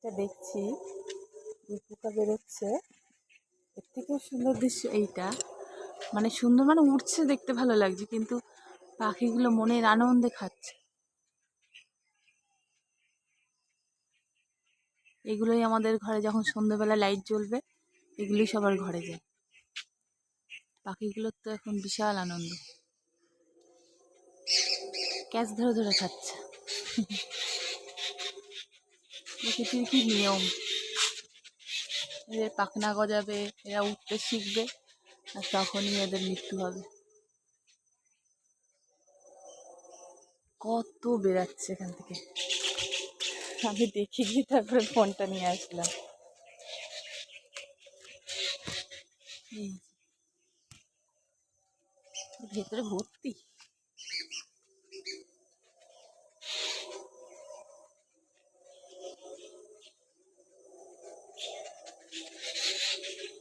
একটা দেখছি পোকা বেরোচ্ছে। এর থেকেও সুন্দর দৃশ্য এইটা, মানে সুন্দর মানে উঠছে, দেখতে ভালো লাগছে, কিন্তু পাখিগুলো মনের আনন্দে খাচ্ছে। এগুলোই আমাদের ঘরে যখন সন্ধ্যেবেলা লাইট জ্বলবে এগুলোই সবার ঘরে যায়। পাখিগুলোর তো এখন বিশাল আনন্দ, ক্যাচ ধরে ধরে খাচ্ছে। প্রকৃতির কি নিয়ম, এদের পাখনা গজাবে, এরা উঠতে শিখবে, আর তখনই এদের মৃত্যু হবে। কত বেরাচ্ছে এখান থেকে, আমি দেখে গিয়ে তারপরে ফোনটা নিয়ে আসলাম। ভেতরে ভর্তি।